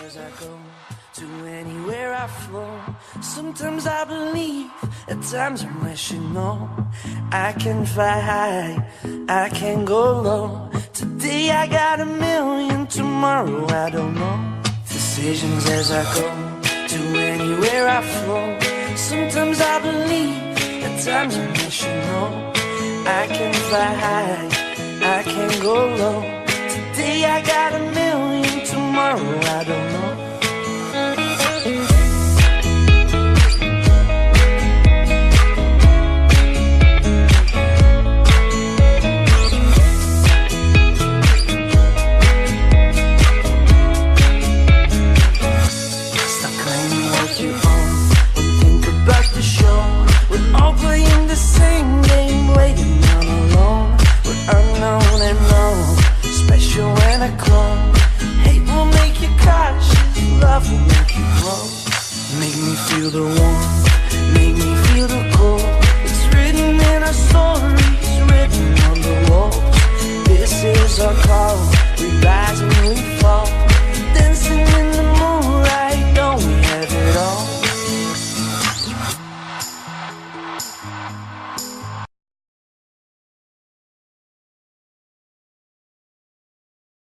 as I go, to anywhere I flow. Sometimes I believe, at times I'm wishing, no, I can fly high, I can go low. Today I got a million, tomorrow I don't know. Decisions as I go, to anywhere I flow. Sometimes I believe, at times I'm wishing, no, I can fly high, I can go low. Today I got a million, tomorrow I don't know. Stop claiming what you own and think about the show. We're all playing the same game, waiting on alone. We're unknown and known, special when I come. Hate will make you cautious, love will make you grow. Make me feel the warmth, make me feel the cold. It's written in our stories, written on the walls. This is our call, we rise and we fall. Dancing in the moonlight, don't we have it all?